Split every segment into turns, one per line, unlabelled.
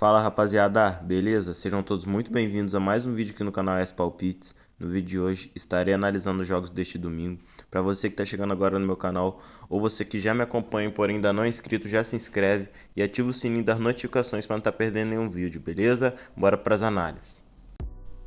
Fala rapaziada, beleza? Sejam todos muito bem-vindos a mais um vídeo aqui no canal S Palpites. No vídeo de hoje estarei analisando os jogos deste domingo. Para você que está chegando agora no meu canal ou você que já me acompanha porém ainda não é inscrito, já se inscreve e ativa o sininho das notificações para não estar perdendo nenhum vídeo, beleza? Bora para as análises.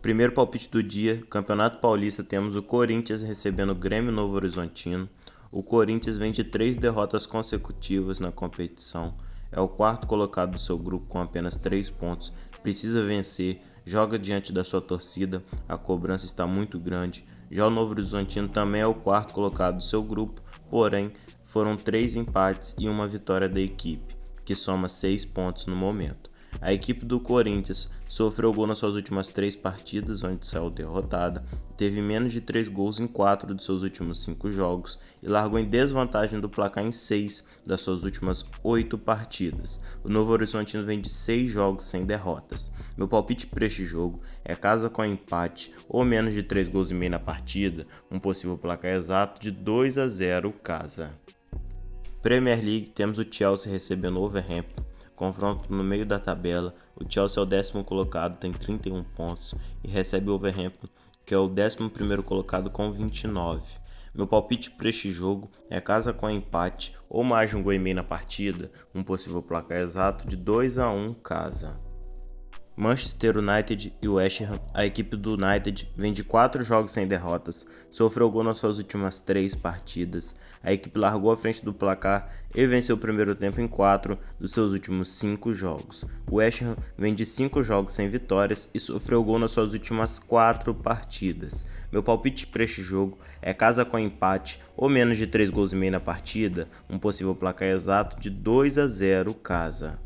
Primeiro palpite do dia, Campeonato Paulista, temos o Corinthians recebendo o Grêmio Novo Horizontino. O Corinthians vem de 3 derrotas consecutivas na competição. É o quarto colocado do seu grupo com apenas 3 pontos. Precisa vencer, joga diante da sua torcida, a cobrança está muito grande. Já o Novo Horizontino também é o quarto colocado do seu grupo, porém foram 3 empates e uma vitória da equipe, que soma 6 pontos no momento. A equipe do Corinthians sofreu gol nas suas últimas 3 partidas, onde saiu derrotada, teve menos de 3 gols em 4 de seus últimos 5 jogos e largou em desvantagem do placar em 6 das suas últimas 8 partidas. O Novo Horizontino vem de 6 jogos sem derrotas. Meu palpite para este jogo é casa com empate ou menos de 3 gols e meio na partida, um possível placar exato de 2-0 casa. Premier League, temos o Chelsea recebendo o Wolverhampton. Confronto no meio da tabela, o Chelsea é o 10º colocado, tem 31 pontos e recebe o Wolverhampton, que é o 11º colocado com 29. Meu palpite para este jogo é casa com empate ou mais de um gol e meio na partida, um possível placar exato de 2-1 casa. Manchester United e West Ham. A equipe do United vem de 4 jogos sem derrotas, sofreu gol nas suas últimas 3 partidas. A equipe largou à frente do placar e venceu o primeiro tempo em 4 dos seus últimos 5 jogos. O West Ham vem de 5 jogos sem vitórias e sofreu gol nas suas últimas 4 partidas. Meu palpite para este jogo é casa com empate ou menos de 3 gols e meio na partida, um possível placar exato de 2-0 casa.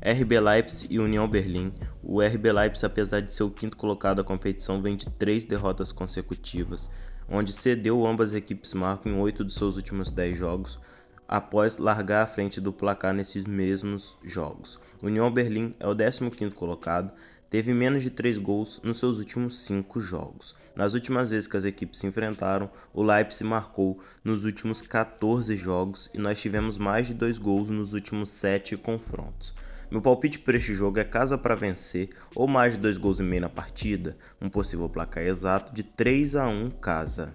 RB Leipzig e União Berlim. O RB Leipzig, apesar de ser o 5º colocado da competição, vem de 3 derrotas consecutivas, onde cedeu, ambas as equipes marcam em 8 dos seus últimos 10 jogos, após largar à frente do placar nesses mesmos jogos. União Berlim é o 15º colocado, teve menos de 3 gols nos seus últimos 5 jogos. Nas últimas vezes que as equipes se enfrentaram, o Leipzig marcou nos últimos 14 jogos e nós tivemos mais de 2 gols nos últimos 7 confrontos. Meu palpite para este jogo é casa para vencer ou mais de 2 gols e meio na partida, um possível placar exato de 3-1 casa.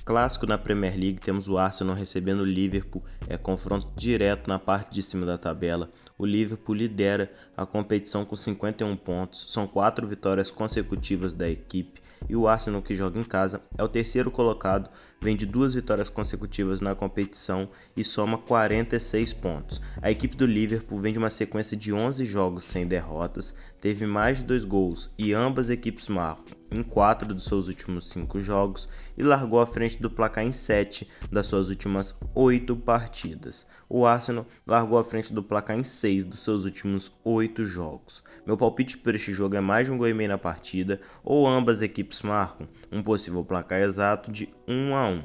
Clássico na Premier League, temos o Arsenal recebendo o Liverpool, é confronto direto na parte de cima da tabela. O Liverpool lidera a competição com 51 pontos, são 4 vitórias consecutivas da equipe, e o Arsenal, que joga em casa, é o 3º colocado, vem de 2 vitórias consecutivas na competição e soma 46 pontos. A equipe do Liverpool vem de uma sequência de 11 jogos sem derrotas, teve mais de 2 gols e ambas equipes marcam em 4 dos seus últimos 5 jogos e largou à frente do placar em 7 das suas últimas 8 partidas. O Arsenal largou à frente do placar em 6 dos seus últimos 8 jogos. Meu palpite para este jogo é mais de um gol e meio na partida ou ambas equipes marcam, um possível placar exato de 1-1.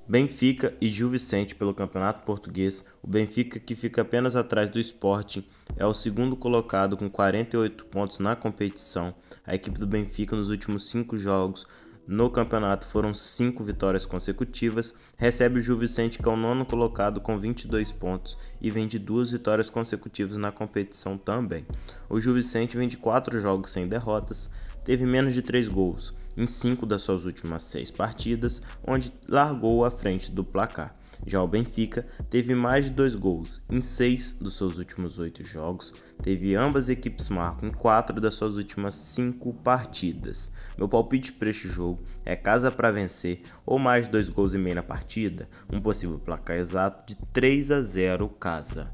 Benfica e Gil Vicente pelo Campeonato Português. O Benfica, que fica apenas atrás do Sporting, é o 2º colocado com 48 pontos na competição. A equipe do Benfica nos últimos 5 jogos no campeonato foram 5 vitórias consecutivas, recebe o Gil Vicente, que é o 9º colocado com 22 pontos e vem de 2 vitórias consecutivas na competição também. O Gil Vicente vem de 4 jogos sem derrotas, teve menos de 3 gols em 5 das suas últimas 6 partidas, onde largou à frente do placar. Já o Benfica teve mais de 2 gols em 6 dos seus últimos 8 jogos, teve ambas equipes marcam em 4 das suas últimas 5 partidas. Meu palpite para este jogo é casa para vencer ou mais de 2 gols e meio na partida, um possível placar exato de 3-0 casa.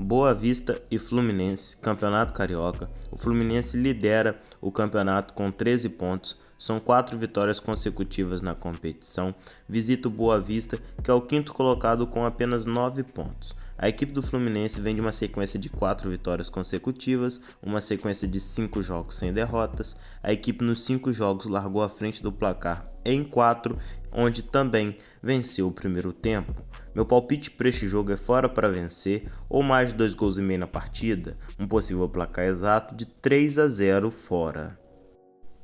Boa Vista e Fluminense, Campeonato Carioca. O Fluminense lidera o campeonato com 13 pontos, são 4 vitórias consecutivas na competição. Visita o Boa Vista, que é o 5º colocado com apenas 9 pontos. A equipe do Fluminense vem de uma sequência de 4 vitórias consecutivas, uma sequência de 5 jogos sem derrotas. A equipe nos 5 jogos largou à frente do placar em 4, onde também venceu o primeiro tempo. Meu palpite para este jogo é fora para vencer ou mais de 2 gols e meio na partida, um possível placar exato de 3-0 fora.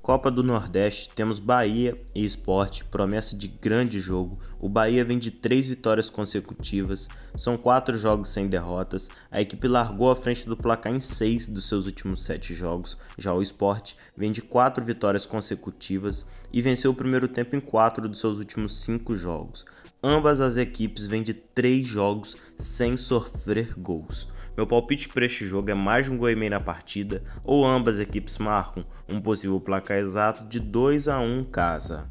Copa do Nordeste, temos Bahia e Sport, promessa de grande jogo. O Bahia vem de 3 vitórias consecutivas, são 4 jogos sem derrotas. A equipe largou à frente do placar em 6 dos seus últimos 7 jogos. Já o Sport vem de 4 vitórias consecutivas e venceu o primeiro tempo em 4 dos seus últimos 5 jogos. Ambas as equipes vêm de 3 jogos sem sofrer gols. Meu palpite para este jogo é mais de um gol e meio na partida, ou ambas equipes marcam, um possível placar exato de 2-1 casa.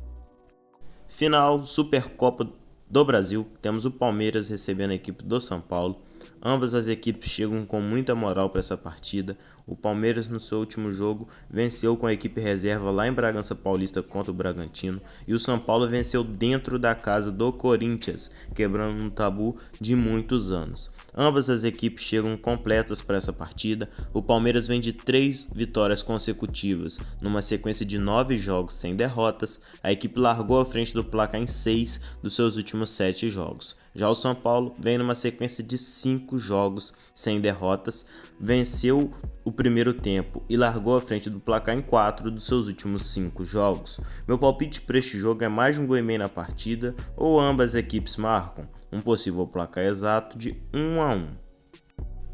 Final Supercopa do Brasil, temos o Palmeiras recebendo a equipe do São Paulo. Ambas as equipes chegam com muita moral para essa partida. O Palmeiras, no seu último jogo, venceu com a equipe reserva lá em Bragança Paulista contra o Bragantino. E o São Paulo venceu dentro da casa do Corinthians, quebrando um tabu de muitos anos. Ambas as equipes chegam completas para essa partida. O Palmeiras vem de 3 vitórias consecutivas, numa sequência de 9 jogos sem derrotas. A equipe largou à frente do placar em 6 dos seus últimos 7 jogos. Já o São Paulo vem numa sequência de 5 jogos sem derrotas, venceu o primeiro tempo e largou à frente do placar em 4 dos seus últimos 5 jogos. Meu palpite para este jogo é mais de um gol e meio na partida, ou ambas equipes marcam, um possível placar exato de 1-1.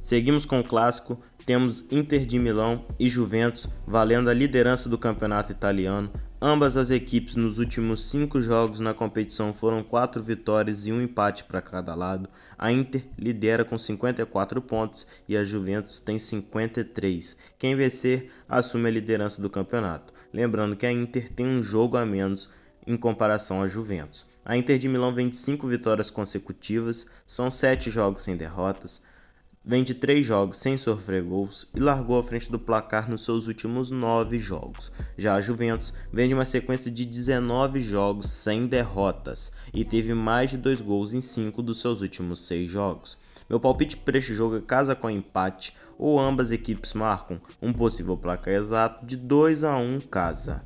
Seguimos com o clássico, temos Inter de Milão e Juventus valendo a liderança do campeonato italiano. Ambas as equipes nos últimos 5 jogos na competição foram 4 vitórias e um empate para cada lado. A Inter lidera com 54 pontos e a Juventus tem 53. Quem vencer assume a liderança do campeonato. Lembrando que a Inter tem um jogo a menos em comparação à Juventus. A Inter de Milão vem de 5 vitórias consecutivas, são 7 jogos sem derrotas. Vem de 3 jogos sem sofrer gols e largou à frente do placar nos seus últimos 9 jogos. Já a Juventus vem de uma sequência de 19 jogos sem derrotas e teve mais de 2 gols em 5 dos seus últimos 6 jogos. Meu palpite para este jogo é casa com empate ou ambas equipes marcam, um possível placar exato de 2-1 casa.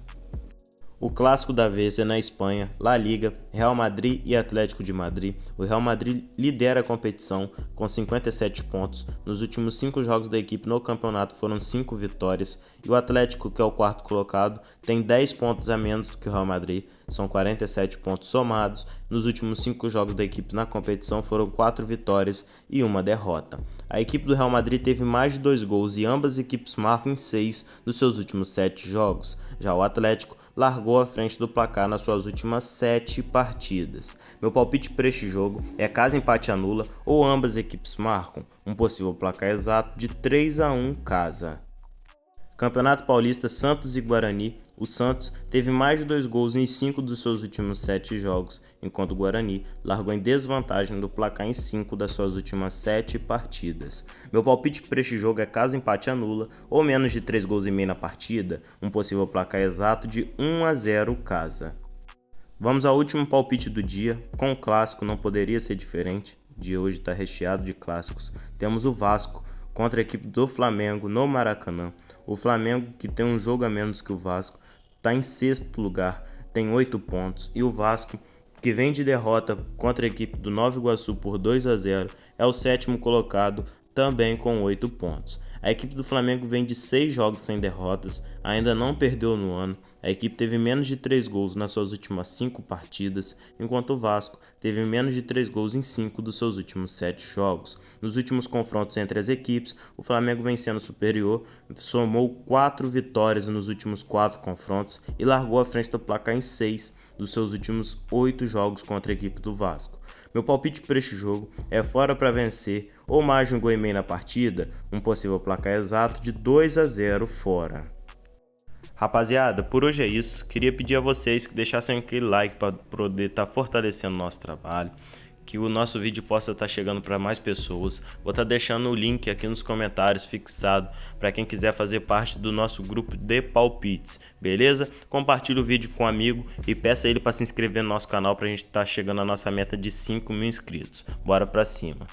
O clássico da vez é na Espanha, La Liga, Real Madrid e Atlético de Madrid. O Real Madrid lidera a competição com 57 pontos. Nos últimos 5 jogos da equipe no campeonato foram 5 vitórias. E o Atlético, que é o quarto colocado, tem 10 pontos a menos do que o Real Madrid. São 47 pontos somados. Nos últimos 5 jogos da equipe na competição foram 4 vitórias e uma derrota. A equipe do Real Madrid teve mais de 2 gols e ambas equipes marcam em 6 dos seus últimos 7 jogos. Já o Atlético largou à frente do placar nas suas últimas 7 partidas. Meu palpite para este jogo é casa empate anula ou ambas equipes marcam, um possível placar exato de 3-1 casa. Campeonato Paulista, Santos e Guarani. O Santos teve mais de 2 gols em 5 dos seus últimos 7 jogos, enquanto o Guarani largou em desvantagem do placar em 5 das suas últimas 7 partidas. Meu palpite para este jogo é casa empate anula ou menos de 3 gols e meio na partida, um possível placar exato de 1-0 casa. Vamos ao último palpite do dia, com o clássico não poderia ser diferente. O dia hoje está recheado de clássicos. Temos o Vasco contra a equipe do Flamengo no Maracanã. O Flamengo, que tem um jogo a menos que o Vasco, está em 6º lugar, tem 8 pontos. E o Vasco, que vem de derrota contra a equipe do Nova Iguaçu por 2-0, é o 7º colocado, também com 8 pontos. A equipe do Flamengo vem de 6 jogos sem derrotas, ainda não perdeu no ano. A equipe teve menos de 3 gols nas suas últimas 5 partidas, enquanto o Vasco teve menos de 3 gols em 5 dos seus últimos 7 jogos. Nos últimos confrontos entre as equipes, o Flamengo vem sendo superior, somou 4 vitórias nos últimos 4 confrontos e largou à frente do placar em 6 dos seus últimos 8 jogos contra a equipe do Vasco. Meu palpite para este jogo é fora para vencer ou mais de um gol e meio na partida, um possível placar exato de 2-0 fora. Rapaziada, por hoje é isso. Queria pedir a vocês que deixassem aquele like para poder estar fortalecendo o nosso trabalho, que o nosso vídeo possa estar chegando para mais pessoas. Vou estar deixando o link aqui nos comentários fixado para quem quiser fazer parte do nosso grupo de palpites, beleza? Compartilhe o vídeo com um amigo e peça ele para se inscrever no nosso canal para a gente estar chegando à nossa meta de 5.000 inscritos. Bora para cima!